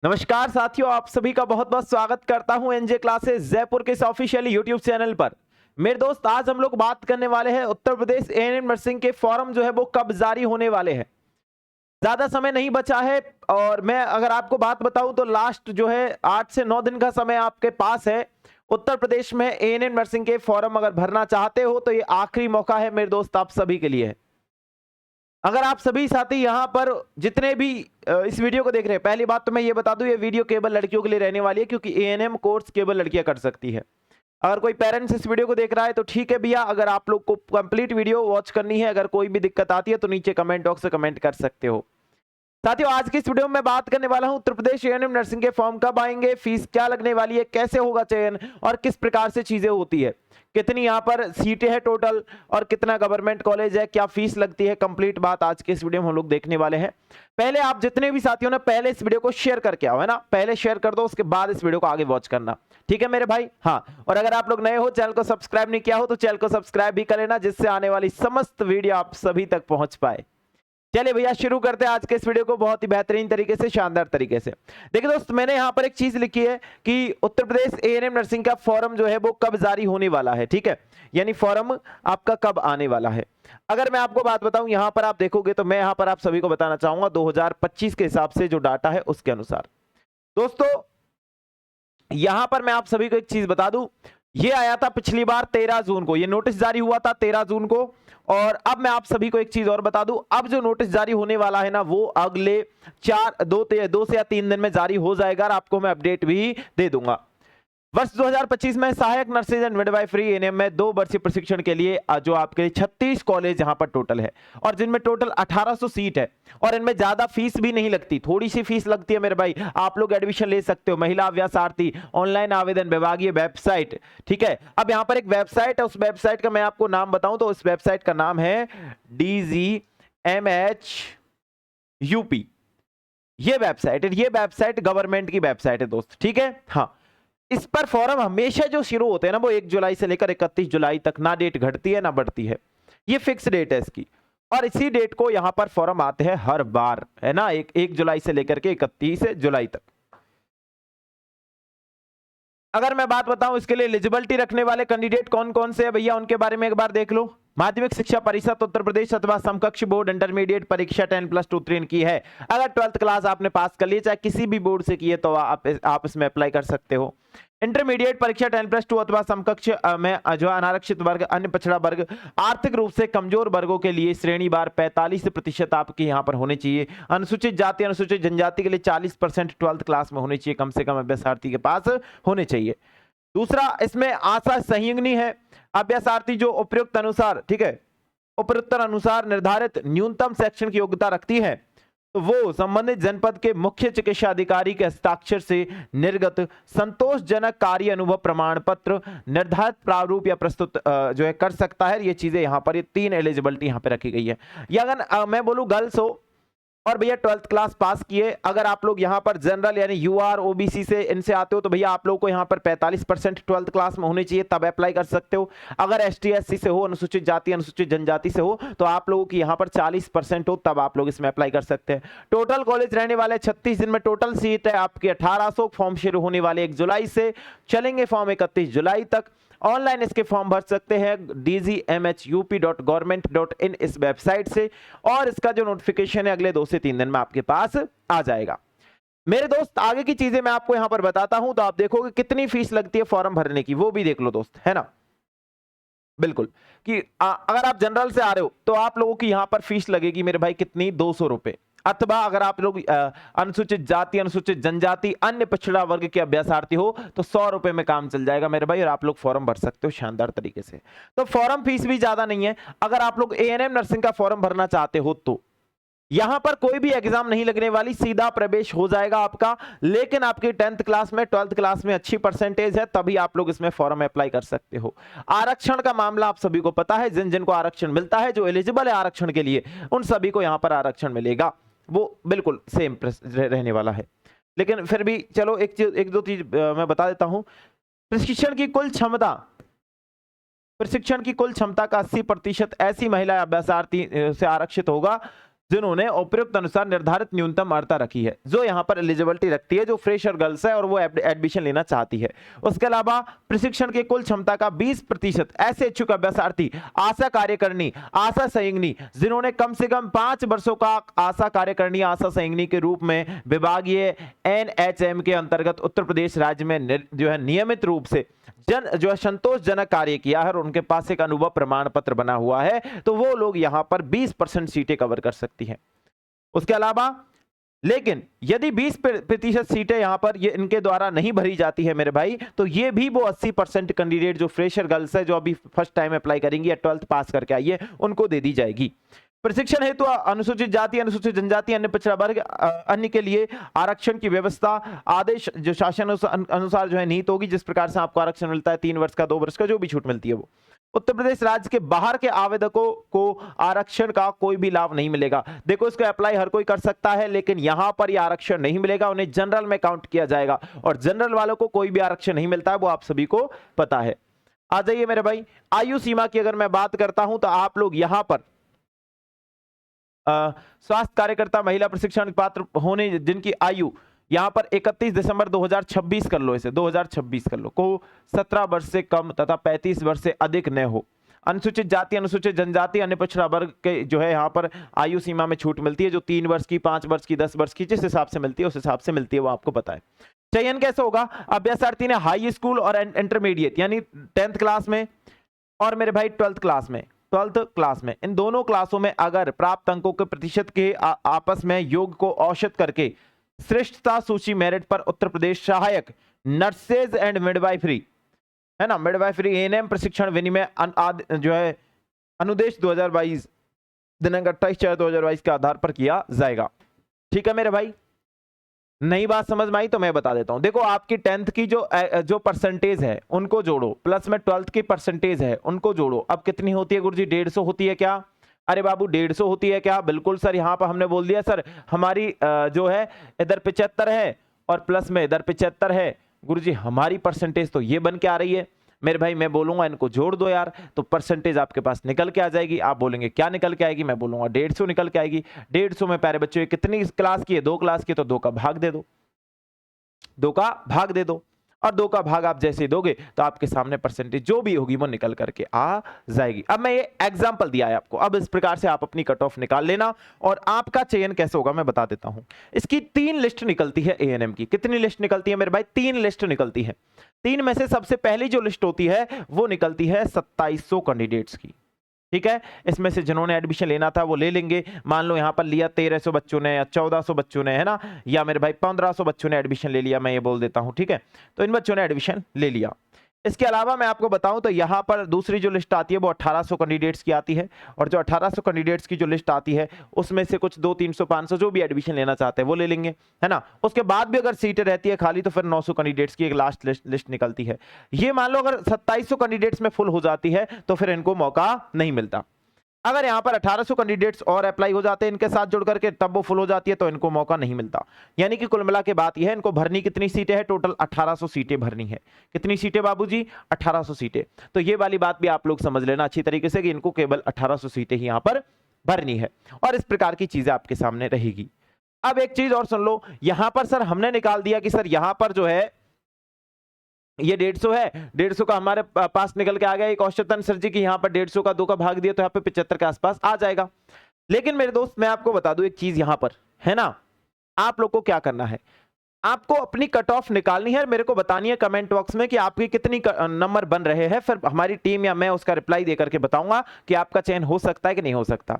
नमस्कार साथियों, आप सभी का बहुत बहुत स्वागत करता हूं एनजे क्लासेस जयपुर के इस ऑफिशियल यूट्यूब चैनल पर। मेरे दोस्त, आज हम लोग बात करने वाले हैं उत्तर प्रदेश एएनएम नर्सिंग के फॉर्म जो है वो कब जारी होने वाले हैं। ज्यादा समय नहीं बचा है और मैं अगर आपको बात बताऊं तो लास्ट जो है 8 से 9 दिन का समय आपके पास है। उत्तर प्रदेश में एएनएम नर्सिंग के फॉर्म अगर भरना चाहते हो तो ये आखिरी मौका है मेरे दोस्त, आप सभी के लिए। अगर आप सभी साथी यहाँ पर जितने भी इस वीडियो को देख रहे हैं, पहली बात तो मैं ये बता दूं, ये वीडियो केवल लड़कियों के लिए रहने वाली है क्योंकि एएनएम कोर्स केवल लड़कियां कर सकती है। अगर कोई पेरेंट्स इस वीडियो को देख रहा है तो ठीक है भैया, अगर आप लोग को कंप्लीट वीडियो वॉच करनी है, अगर कोई भी दिक्कत आती है तो नीचे कमेंट बॉक्स से कमेंट कर सकते हो। साथियों, आज की इस वीडियो में मैं बात करने वाला हूं उत्तर प्रदेश एएनएम नर्सिंग के फॉर्म कब आएंगे, फीस क्या लगने वाली है, कैसे होगा चयन और किस प्रकार से चीजें होती है, कितनी यहाँ पर सीटें हैं टोटल और कितना गवर्नमेंट कॉलेज है, क्या फीस लगती है। कंप्लीट बात आज के इस वीडियो में हम लोग देखने वाले हैं। पहले आप जितने भी साथियों ने पहले इस वीडियो को शेयर करके आओ, है ना, पहले शेयर कर दो, उसके बाद इस वीडियो को आगे वॉच करना, ठीक है मेरे भाई। हाँ, और अगर आप लोग नए हो, चैनल को सब्सक्राइब नहीं किया हो तो चैनल को सब्सक्राइब भी कर लेना, जिससे आने वाली समस्त वीडियो आप सभी तक पहुंच पाए। चलिए भैया, शुरू करते हैं आज के इस वीडियो को बहुत ही बेहतरीन तरीके से, शानदार तरीके से। देखिए दोस्त, मैंने यहाँ पर एक चीज लिखी है कि उत्तर प्रदेश एएनएम नर्सिंग का फॉर्म जो है वो कब जारी होने वाला है, ठीक है, यानी फॉर्म आपका कब आने वाला है। अगर मैं आपको बात बताऊं, यहाँ पर आप देखोगे तो मैं यहाँ पर आप सभी को बताना चाहूंगा 2025 के हिसाब से जो डाटा है उसके अनुसार। दोस्तों, यहां पर मैं आप सभी को एक चीज बता दूं, ये आया था पिछली बार 13 जून को, ये नोटिस जारी हुआ था 13 जून को। और अब मैं आप सभी को एक चीज और बता दूं, अब जो नोटिस जारी होने वाला है ना, वो अगले 2 से या 3 दिन में जारी हो जाएगा और आपको मैं अपडेट भी दे दूंगा। वर्ष 2025 में सहायक नर्सेज एंड मिडवाइफरी एएनएम में 2 वर्षीय प्रशिक्षण के लिए जो आपके लिए 36 कॉलेज यहां पर टोटल है और जिनमें टोटल 1800 सीट है और इनमें ज्यादा फीस भी नहीं लगती, थोड़ी सी फीस लगती है मेरे भाई। आप लोग एडमिशन ले सकते हो, महिला अभ्यासार्थी, ऑनलाइन आवेदन, विभागीय वेबसाइट, ठीक है। अब यहां पर एक वेबसाइट है, उस वेबसाइट का मैं आपको नाम बताऊं तो उस वेबसाइट का नाम है DGMHUP। ये वेबसाइट गवर्नमेंट की वेबसाइट है दोस्त, ठीक है। हाँ, इस पर फॉर्म हमेशा जो शुरू होते हैं ना, वो 1 जुलाई से लेकर 31 जुलाई तक, ना डेट घटती है ना बढ़ती है, ये फिक्स डेट है इसकी। और इसी डेट को यहां पर फॉर्म आते हैं हर बार, है ना, 1 जुलाई से लेकर के 31 जुलाई तक। अगर मैं बात बताऊं इसके लिए एलिजिबिलिटी रखने वाले कैंडिडेट कौन कौन से हैं भैया, उनके बारे में एक बार देख लो। माध्यमिक शिक्षा परिषद उत्तर प्रदेश अथवा समकक्ष बोर्ड इंटरमीडिएट परीक्षा 10+2 उत्तीर्ण की है। अगर 12th क्लास आपने पास कर ली, चाहे किसी भी बोर्ड से की है, तो आप इसमें अप्लाई कर सकते हो। इंटरमीडिएट परीक्षा 10+2 अथवा समकक्ष में जो अनारक्षित वर्ग, अन्य पिछड़ा वर्ग, आर्थिक रूप से कमजोर वर्गों के लिए श्रेणीवार 45% आपके यहाँ पर होने चाहिए। अनुसूचित जाति, अनुसूचित जनजाति के लिए 40% 12th क्लास में होने चाहिए, कम से कम अभ्यर्थी के पास होने चाहिए। दूसरा, इसमें आशा संयुग्नी है। अभ्यर्थी जो उपयुक्त अनुसार, ठीक है, उपरोत्तर अनुसार निर्धारित न्यूनतम शैक्षणिक योग्यता रखती है, तो वो संबंधित जनपद के मुख्य चिकित्सा अधिकारी के हस्ताक्षर से निर्गत संतोषजनक कार्य अनुभव प्रमाण पत्र निर्धारित प्रारूप या प्रस्तुत जो है कर सकता है। ये चीजें यहाँ पर, ये 3 एलिजिबिलिटी यहाँ पे रखी गई है। या अगर मैं बोलूँ गर्ल्स हो और भैया 12th क्लास पास किए, अगर आप लोग यहाँ पर जनरल यानी यूआर ओबीसी से इनसे आते हो, तो भैया आप लोग को यहाँ पर 45% 12th क्लास में होनी चाहिए, तब अप्लाई कर सकते हो। अगर एसटी एससी से हो, अनुसूचित जाति अनुसूचित जनजाति से हो, तो आप लोगों की यहाँ पर 40% हो, तब आप लोग इसमें अप्लाई कर सकते हैं। टोटल कॉलेज रहने वाले 36, दिन में टोटल सीट है आपकी 1800। फॉर्म शुरू होने वाले 1 जुलाई से, चलेंगे फॉर्म 31 जुलाई तक। ऑनलाइन इसके फॉर्म भर सकते हैं dgmhup.government.in इस वेबसाइट से, और इसका जो नोटिफिकेशन है अगले 2 से 3 दिन में आपके पास आ जाएगा। मेरे दोस्त, आगे की चीजें मैं आपको यहां पर बताता हूं, तो आप देखोगे कितनी फीस लगती है फॉर्म भरने की, वो भी देख लो दोस्त, है ना। बिल्कुल, कि अगर आप जनरल से आ रहे हो तो आप लोगों की यहां पर फीस लगेगी मेरे भाई कितनी, 200 रुपए। अथवा अगर आप लोग अनुसूचित जाति अनुसूचित जनजाति अन्य पिछड़ा वर्ग के अभ्यर्थी हो तो 100 रुपए में काम चल जाएगा मेरे भाई, और आप लोग फॉर्म भर सकते हो शानदार तरीके से। तो फॉर्म फीस भी ज्यादा नहीं है। अगर आप लोग एएनएम नर्सिंग का फॉर्म भरना चाहते हो तो यहां पर कोई भी एग्जाम नहीं लगने वाली, सीधा प्रवेश हो जाएगा आपका। लेकिन आपकी 10th क्लास में 12th क्लास में अच्छी परसेंटेज है, तभी आप लोग इसमें फॉर्म अप्लाई कर सकते हो। आरक्षण का मामला आप सभी को पता है, जिन जिनको आरक्षण मिलता है, जो एलिजिबल है आरक्षण के लिए, उन सभी को यहां पर आरक्षण मिलेगा, वो बिल्कुल सेम रहने वाला है। लेकिन फिर भी चलो एक दो चीज मैं बता देता हूं। प्रशिक्षण की कुल क्षमता का 80% ऐसी महिला अभ्यर्थी से आरक्षित होगा जिन्होंने उपयुक्त अनुसार निर्धारित न्यूनतम अर्हता रखी है, जो यहाँ पर एलिजिबिलिटी रखती है, जो फ्रेशर गर्ल्स है और वो एडमिशन लेना चाहती है। उसके अलावा प्रशिक्षण की कुल क्षमता का 20% ऐसे इच्छुक अभ्यर्थी, आशा कार्यकारिणी, आशा संयंगिनी, जिन्होंने कम से कम 5 वर्षों का आशा कार्यकारिणी, आशा संयंगिनी के रूप में विभागीय NHM के अंतर्गत उत्तर प्रदेश राज्य में जो है नियमित रूप से जो है संतोषजनक कार्य किया है और उनके पास एक अनुभव प्रमाण पत्र बना हुआ है, तो वो लोग यहां पर 20% सीटें कवर कर सकती हैं। उसके अलावा लेकिन यदि 20% सीटें यहां पर ये इनके द्वारा नहीं भरी जाती है मेरे भाई, तो ये भी वो 80% कैंडिडेट जो फ्रेशर गर्ल्स है, जो अभी फर्स्ट टाइम अप्लाई करेंगी या 12th पास करके आई है, उनको दे दी जाएगी। प्रशिक्षण हेतु अनुसूचित जाति, अनुसूचित जनजाति, अन्य पिछड़ा वर्ग, अन्य के लिए आरक्षण की व्यवस्था आदेश जो शासन अनुसार जो है निहित होगी। जिस प्रकार से आपको आरक्षण मिलता है 3 वर्ष का, 2 वर्ष का, जो भी छूट मिलती है वो। उत्तर प्रदेश राज्य के बाहर के आवेदकों को आरक्षण का कोई भी लाभ नहीं मिलेगा। देखो, इसको अप्लाई हर कोई कर सकता है, लेकिन यहां पर यह आरक्षण नहीं मिलेगा, उन्हें जनरल में काउंट किया जाएगा और जनरल वालों को कोई भी आरक्षण नहीं मिलता है, वो आप सभी को पता है। आ जाइए मेरे भाई, आयु सीमा की अगर मैं बात करता हूं तो आप लोग यहां पर स्वास्थ्य कार्यकर्ता महिला प्रशिक्षण पात्र होने जिनकी आयु यहां पर 31 दिसंबर 2026 कर लो, इसे 2026 कर लो, को 17 वर्ष से कम तथा 35 वर्ष से अधिक न हो। अनुसूचित जाति, अनुसूचित जनजाति, अन्य पिछड़ा वर्ग के जो है यहाँ पर आयु सीमा में छूट मिलती है, जो 3 वर्ष की, 5 वर्ष की, 10 वर्ष की, जिस हिसाब से मिलती है उस हिसाब से मिलती है, वो आपको पता है। चयन कैसे होगा? अभ्यर्थी ने हाई स्कूल और इंटरमीडिएट यानी 10th क्लास में और मेरे भाई 12th क्लास में, इन दोनों क्लासों में अगर प्राप्त अंकों के प्रतिशत के आपस में योग को औसत करके श्रेष्ठता सूची मेरिट पर उत्तर प्रदेश सहायक नर्सेज एंड मिडवाइफरी है ना, मिडवाइफरी ANM प्रशिक्षण विनिमय जो है अनुदेश 2022 दिनांक 28/4/2022 के आधार पर किया जाएगा। ठीक है मेरे भाई, नई बात समझ में आई तो मैं बता देता हूं। देखो, आपकी 10th की जो परसेंटेज है उनको जोड़ो, प्लस में 12th की परसेंटेज है उनको जोड़ो। अब कितनी होती है गुरुजी? 150 होती है क्या? अरे बाबू 150 होती है क्या? बिल्कुल सर, यहां पर हमने बोल दिया सर, हमारी जो है इधर 75 है और प्लस में इधर 75 है। गुरुजी हमारी परसेंटेज तो ये बन के आ रही है। मेरे भाई मैं बोलूंगा इनको जोड़ दो यार, तो परसेंटेज आपके पास निकल के आ जाएगी। आप बोलेंगे क्या निकल के आएगी? मैं बोलूंगा 150 निकल के आएगी। 150 में प्यारे बच्चों कितनी क्लास की है? 2 क्लास की, तो 2 का भाग दे दो, 2 का भाग दे दो, और 2 का भाग आप जैसे दोगे तो आपके सामने परसेंटेज जो भी होगी वो निकल करके आ जाएगी। अब मैं ये एग्जांपल दिया है आपको, अब इस प्रकार से आप अपनी कट ऑफ निकाल लेना और आपका चयन कैसे होगा मैं बता देता हूं। इसकी 3 लिस्ट निकलती है ANM की। कितनी लिस्ट निकलती है मेरे भाई? 3 लिस्ट निकलती है। 3 में से सबसे पहली जो लिस्ट होती है वो निकलती है 2700 कैंडिडेट्स की। ठीक है, इसमें से जिन्होंने एडमिशन लेना था वो ले लेंगे। मान लो यहाँ पर लिया 1300 बच्चों ने या 1400 बच्चों ने, है ना, या मेरे भाई 1500 बच्चों ने एडमिशन ले लिया, मैं ये बोल देता हूँ। ठीक है, तो इन बच्चों ने एडमिशन ले लिया। इसके अलावा मैं आपको बताऊं तो यहाँ पर दूसरी जो लिस्ट आती है वो 1800 कैंडिडेट्स की आती है, और जो 1800 कैंडिडेट्स की जो लिस्ट आती है उसमें से कुछ 200, 300, 500 जो भी एडमिशन लेना चाहते हैं वो ले लेंगे, है ना। उसके बाद भी अगर सीटें रहती है खाली तो फिर 900 कैंडिडेट्स की एक लास्ट लिस्ट निकलती है। ये मान लो अगर 2700 कैंडिडेट्स में फुल हो जाती है तो फिर इनको मौका नहीं मिलता। अगर यहां पर 1800 कैंडिडेट्स और अप्लाई हो जाते हैं इनके साथ जुड़ करके, तब वो फुल हो जाती है तो इनको मौका नहीं मिलता। यानी कि कुल मिला के बात यह है, इनको भरनी कितनी सीटें हैं? टोटल 1800 सीटें भरनी है। कितनी सीटें बाबूजी? 1800 सीटें। तो ये वाली बात भी आप लोग समझ लेना अच्छी तरीके से कि इनको केवल 1800 सीटें ही यहां पर भरनी है, और इस प्रकार की चीजें आपके सामने रहेगी। अब एक चीज और सुन लो, यहां पर सर हमने निकाल दिया कि सर यहां पर जो है ये 150 है, 150 का हमारे पास निकल के आ गया एक औसतन सर जी की, यहाँ पर 150 का 2 का भाग दिया तो यहाँ पे 75 के आसपास आ जाएगा। लेकिन मेरे दोस्त मैं आपको बता दूं एक चीज यहाँ पर, है ना, आप लोग को क्या करना है, आपको अपनी कट ऑफ निकालनी है, मेरे को बतानी है कमेंट बॉक्स में कि आपके कितनी नंबर बन रहे हैं। फिर हमारी टीम या मैं उसका रिप्लाई दे करके बताऊंगा कि आपका चयन हो सकता है कि नहीं हो सकता।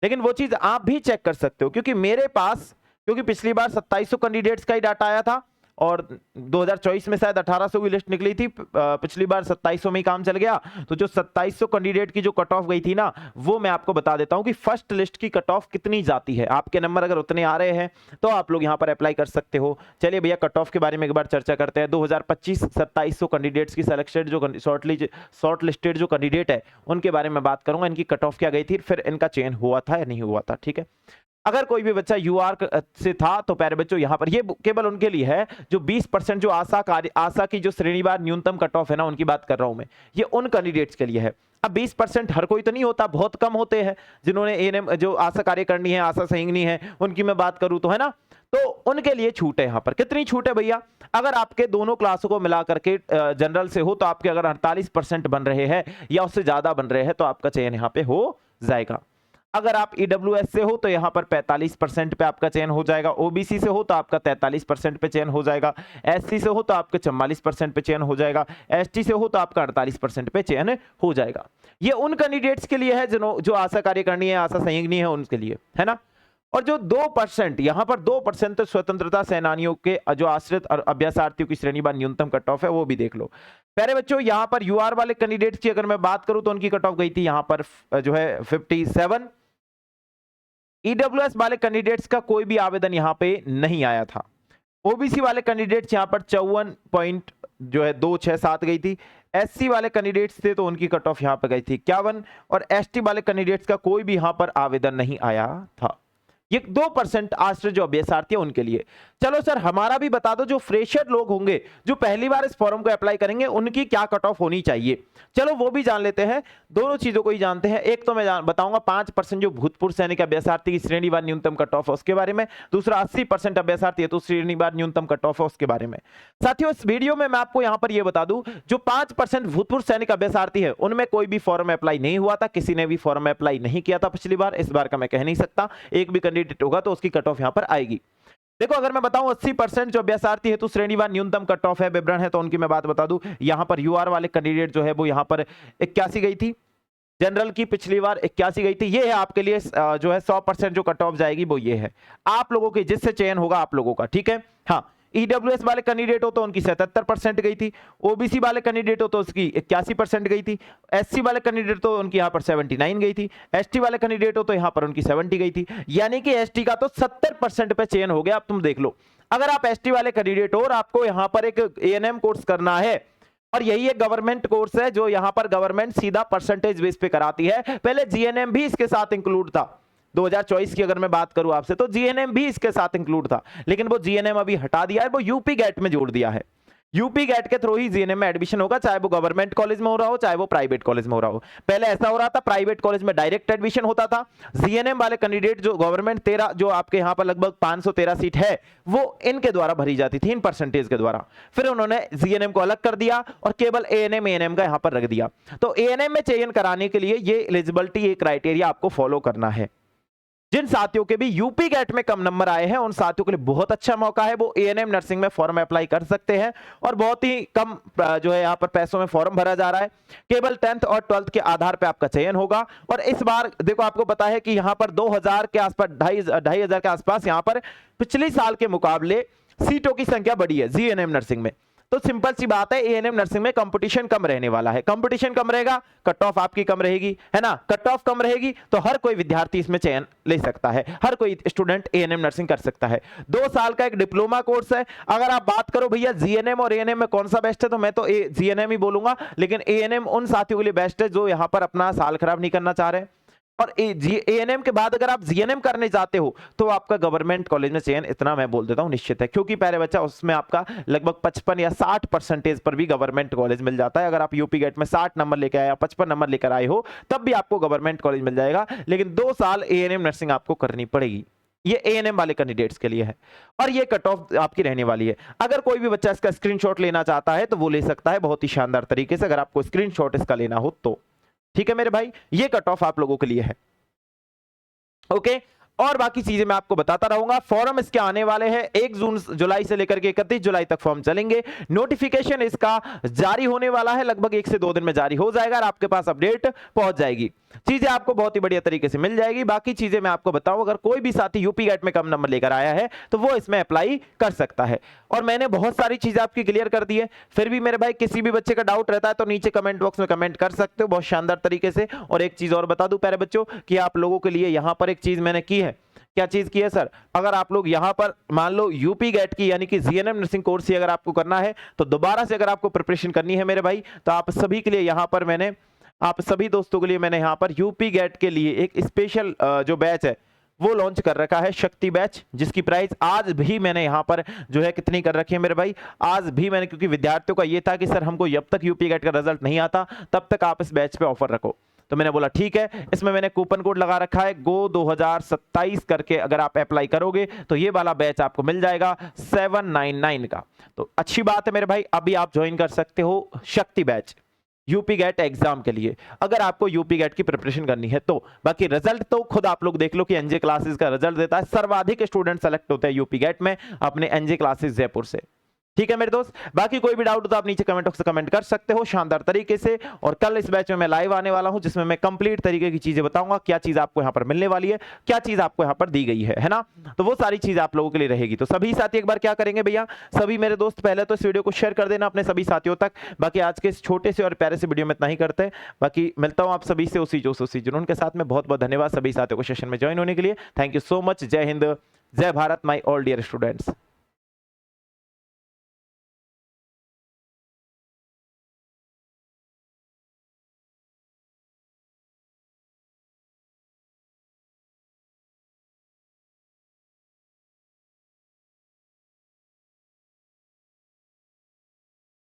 लेकिन वो चीज आप भी चेक कर सकते हो, क्योंकि मेरे पास, क्योंकि पिछली बार 2700 कैंडिडेट्स का ही डाटा आया था और 2024 में शायद 1800 की लिस्ट निकली थी, पिछली बार 2700 में ही काम चल गया। तो जो 2700 कैंडिडेट की जो कट ऑफ गई थी ना, वो मैं आपको बता देता हूं कि फर्स्ट लिस्ट की कट ऑफ कितनी जाती है। आपके नंबर अगर उतने आ रहे हैं तो आप लोग यहां पर अप्लाई कर सकते हो। चलिए भैया कट ऑफ के बारे में एक बार चर्चा करते हैं। 2025 2700 कैंडिडेट्स की सिलेक्टेड जो शॉर्ट लिस्टेड जो कैंडिडेट है उनके बारे में बात करूंगा, इनकी कट ऑफ क्या गई थी, फिर इनका चयन हुआ था या नहीं हुआ था। ठीक है, अगर कोई भी बच्चा यूआर से था तो प्यारे बच्चों यहां पर ये केवल उनके लिए है जो 20% जो आशा की जो श्रेणीवार न्यूनतम कट ऑफ है ना, उनकी बात कर रहा हूं मैं, ये उन कैंडिडेट्स के लिए है। अब 20% हर कोई तो नहीं होता, बहुत कम होते हैं जिन्होंने एएनएम जो आशा करनी है, आशा संगिनी है, उनकी मैं बात करूं तो, है ना। तो उनके लिए छूट है। यहाँ पर कितनी छूट है भैया, अगर आपके दोनों क्लासों को मिला करके जनरल से हो तो आपके अगर 48% बन रहे हैं या उससे ज्यादा बन रहे हैं तो आपका चयन यहाँ पे हो जाएगा। अगर आप ईडब्ल्यूएस से हो तो यहाँ पर 45% पे आपका चयन हो जाएगा, ओबीसी से हो तो आपका 43% पे चयन हो जाएगा, एससी से हो तो आपके 44% पे चयन हो जाएगा, एसटी से हो तो आपका 48% पे चयन हो जाएगा। ये उन कैंडिडेट्स के लिए है जो आशा कार्यकारिणी है, आशा संगिनी है, उनके लिए, है ना। और जो 2% यहाँ पर 2% स्वतंत्रता सेनानियों के जो आश्रित और अभ्यासार्थियों की श्रेणीवार न्यूनतम कट ऑफ है वो भी देख लो। प्यारे बच्चों, यहाँ पर यूआर वाले कैंडिडेट्स की अगर मैं बात करूं तो उनकी कट ऑफ गई थी यहाँ पर जो है 57। ईडब्ल्यूएस वाले कैंडिडेट्स का कोई भी आवेदन यहाँ पे नहीं आया था। ओबीसी वाले कैंडिडेट्स यहाँ पर 54.267 गई थी। एससी वाले कैंडिडेट्स थे तो उनकी कट ऑफ यहाँ पर गई थी 51, और एसटी वाले कैंडिडेट्स का कोई भी यहाँ पर आवेदन नहीं आया था। ये 2% आश्रित जो अभ्यासार्थी है उनके लिए। चलो सर, हमारा भी बता दो, जो फ्रेशर लोग होंगे जो पहली बार इस फॉर्म को अप्लाई करेंगे उनकी क्या कट ऑफ होनी चाहिए। चलो वो भी जान लेते हैं, दोनों चीजों को ही जानते हैं। एक तो मैं बताऊंगा 5% जो भूतपूर्व सैनिक अभ्यासार्थी की श्रेणीवार न्यूनतम कट ऑफ है उसके बारे में, दूसरा 80% अभ्यासार्थी है तो श्रेणीवार न्यूनतम कट ऑफ है उसके बारे में। साथियों, इस वीडियो में मैं आपको यहां पर यह बता दूं, जो 5% भूतपूर्व सैनिक अभ्यासार्थी है उनमें कोई भी फॉर्म अप्लाई नहीं हुआ था, किसी ने भी फॉर्म अप्लाई नहीं किया था पिछली बार। इस बार का मैं कह नहीं सकता, एक भी कैंडिडेट होगा तो उसकी कट ऑफ यहां पर आएगी। देखो, अगर मैं बताऊं 80% जो अभ्यासार्थी हेतु श्रेणीवार न्यूनतम कट ऑफ है, विवरण है, तो उनकी मैं बात बता दूं। यहां पर यूआर वाले कैंडिडेट जो है वो यहां पर 81 गई थी, जनरल की पिछली बार 81 गई थी। ये है आपके लिए जो है 100% जो कट ऑफ जाएगी वो ये है आप लोगों की, जिससे चयन होगा आप लोगों का, ठीक है। हाँ, ईडब्ल्यूएस वाले कैंडिडेट हो तो उनकी 77% गई थी, ओबीसी वाले कैंडिडेट हो तो उसकी 81% गई थी, एससी वाले कैंडिडेट तो उनकी यहां पर 79 गई थी, एसटी वाले कैंडिडेट हो तो यहां पर उनकी 70 गई थी। यानी कि एसटी का तो 70% पे चयन हो गया। अब तुम देख लो, अगर आप एसटी वाले कैंडिडेट हो और आपको यहां पर एक एएनएम कोर्स करना है, और यही एक गवर्नमेंट कोर्स है जो यहां पर गवर्नमेंट सीधा परसेंटेज बेस पे कराती है, पहले जीएनएम भी इसके साथ इंक्लूड था। 2024 की अगर मैं बात करूं आपसे तो जीएनएम भी इसके साथ इंक्लूड था, लेकिन वो जीएनएम अभी हटा दिया है, वो यूपी गेट में जोड़ दिया है। यूपी गेट के थ्रू ही जीएनएम में एडमिशन होगा, चाहे वो गवर्नमेंट कॉलेज में हो रहा हो चाहे वो प्राइवेट कॉलेज में हो रहा हो। पहले ऐसा हो रहा था, प्राइवेट कॉलेज में डायरेक्ट एडमिशन होता था। जीएनएम वाले कैंडिडेट जो गवर्नमेंट 13 जो आपके यहां पर लगभग 513 सीट है वो इनके द्वारा भरी जाती थी, इन परसेंटेज के द्वारा। फिर उन्होंने जीएनएम को अलग कर दिया और केवल एएनएम का यहां पर रख दिया। तो एएनएम में चयन कराने के लिए ये एलिजिबिलिटी, ये क्राइटेरिया आपको फॉलो करना है। जिन साथियों के भी यूपी गेट में कम नंबर आए हैं उन साथियों के लिए बहुत अच्छा मौका है, वो एएनएम नर्सिंग में फॉर्म अप्लाई कर सकते हैं, और बहुत ही कम जो है यहाँ पर पैसों में फॉर्म भरा जा रहा है। केवल 10th और 12th के आधार पे आपका चयन होगा। और इस बार देखो, आपको पता है कि यहाँ पर 2000 के आसपास, 2500 के आसपास यहाँ पर पिछले साल के मुकाबले सीटों की संख्या बढ़ी है जीएनएम नर्सिंग में। तो सिंपल सी बात है, एएनएम नर्सिंग में कंपटीशन कम रहने वाला है। कंपटीशन कम रहेगा, कट ऑफ आपकी कम रहेगी, है ना। कट ऑफ कम रहेगी तो हर कोई विद्यार्थी इसमें चयन ले सकता है, हर कोई स्टूडेंट एएनएम नर्सिंग कर सकता है। 2 साल का एक डिप्लोमा कोर्स है। अगर आप बात करो भैया जीएनएम और एएनएम में कौन सा बेस्ट है, तो मैं तो जीएनएम ही बोलूंगा, लेकिन एएनएम उन साथियों के लिए बेस्ट है जो यहां पर अपना साल खराब नहीं करना चाह रहे। और एएनएम के बाद अगर आप जीएनएम करने जाते हो तो आपका गवर्नमेंट कॉलेज में चयन, इतना मैं बोल देता हूं, निश्चित है। क्योंकि प्यारे बच्चा, उसमें आपका लगभग 55 या 60% पर भी गवर्नमेंट कॉलेज मिल जाता है। अगर आप यूपी गेट में 60 नंबर लेकर आए या 55 नंबर लेकर आए हो तब भी आपको गवर्नमेंट कॉलेज मिल जाएगा, लेकिन 2 साल एएनएम नर्सिंग आपको करनी पड़ेगी। ये एएनएम वाले कैंडिडेट्स के लिए है, और ये कट ऑफ आपकी रहने वाली है। अगर कोई भी बच्चा इसका स्क्रीनशॉट लेना चाहता है तो वो ले सकता है बहुत ही शानदार तरीके से, अगर आपको स्क्रीनशॉट इसका लेना हो तो। ठीक है मेरे भाई, ये कट ऑफ आप लोगों के लिए है। ओके, और बाकी चीजें मैं आपको बताता रहूंगा। फॉर्म इसके आने वाले हैं 1 जुलाई से लेकर के 31 जुलाई तक फॉर्म चलेंगे। नोटिफिकेशन इसका जारी होने वाला है, लगभग 1 से 2 दिन में जारी हो जाएगा और आपके पास अपडेट पहुंच जाएगी। चीजें आपको बहुत ही बढ़िया तरीके से मिल जाएगी। बाकी चीजें मैं आपको बताऊं, अगर कोई भी साथी यूपी गेट में कम नंबर लेकर आया है तो वो इसमें अप्लाई कर सकता है। और मैंने बहुत सारी चीजें आपकी क्लियर कर दी है। फिर भी मेरे भाई किसी भी बच्चे का डाउट रहता है तो नीचे कमेंट बॉक्स में कमेंट कर सकते हो बहुत शानदार तरीके से। और एक चीज और बता दूं प्यारे बच्चों कि आप लोगों के लिए यहां पर एक चीज मैंने की है। क्या चीज की है सर? अगर आप लोग यहां पर मान लो यूपी गेट की यानी कि जीएनएम नर्सिंग कोर्स ही अगर आपको करना है तो दोबारा से अगर आपको प्रिपरेशन करनी है मेरे भाई, तो आप सभी के लिए यहां पर मैंने, आप सभी दोस्तों के लिए मैंने यहां पर यूपी गेट के लिए एक स्पेशल जो बैच है वो लॉन्च कर रखा है शक्ति बैच, जिसकी प्राइस आज भी मैंने यहां पर जो है कितनी कर रखी है मेरे भाई, आज भी मैंने, क्योंकि विद्यार्थियों का ये था कि सर हमको जब तक यूपी गेट का रिजल्ट नहीं आता तब तक आप इस बैच पे ऑफर रखो, तो मैंने बोला ठीक है। इसमें मैंने कूपन कोड लगा रखा है गो 2027 करके, अगर आप अप्लाई करोगे तो ये वाला बैच आपको मिल जाएगा 799 का। तो अच्छी बात है मेरे भाई, अभी आप ज्वाइन कर सकते हो शक्ति बैच यूपी गेट एग्जाम के लिए, अगर आपको यूपी गेट की प्रिपरेशन करनी है तो। बाकी रिजल्ट तो खुद आप लोग देख लो कि एनजे क्लासेस का रिजल्ट देता है, सर्वाधिक स्टूडेंट सेलेक्ट होते हैं यूपी गेट में अपने एनजे क्लासेस जयपुर से। ठीक है मेरे दोस्त, बाकी कोई भी डाउट हो तो आप नीचे कमेंट बॉक्स में कमेंट कर सकते हो शानदार तरीके से। और कल इस बैच में मैं लाइव आने वाला हूं, जिसमें मैं कंप्लीट तरीके की चीजें बताऊंगा, क्या चीज आपको यहां पर मिलने वाली है, क्या चीज आपको यहां पर दी गई है ना। तो वो सारी चीज आप लोगों के लिए रहेगी। तो सभी साथी एक बार क्या करेंगे भैया, सभी मेरे दोस्त पहले तो इस वीडियो को शेयर कर देना अपने सभी साथियों तक। बाकी आज के इस छोटे से और प्यारे से वीडियो में इतना ही करते हैं, बाकी मिलता हूं आप सभी से उसी जोश उसी जुनून के साथ में। बहुत बहुत धन्यवाद सभी साथियों को सेशन में ज्वाइन होने के लिए। Thank you so much. जय हिंद, जय Bharat my all dear students.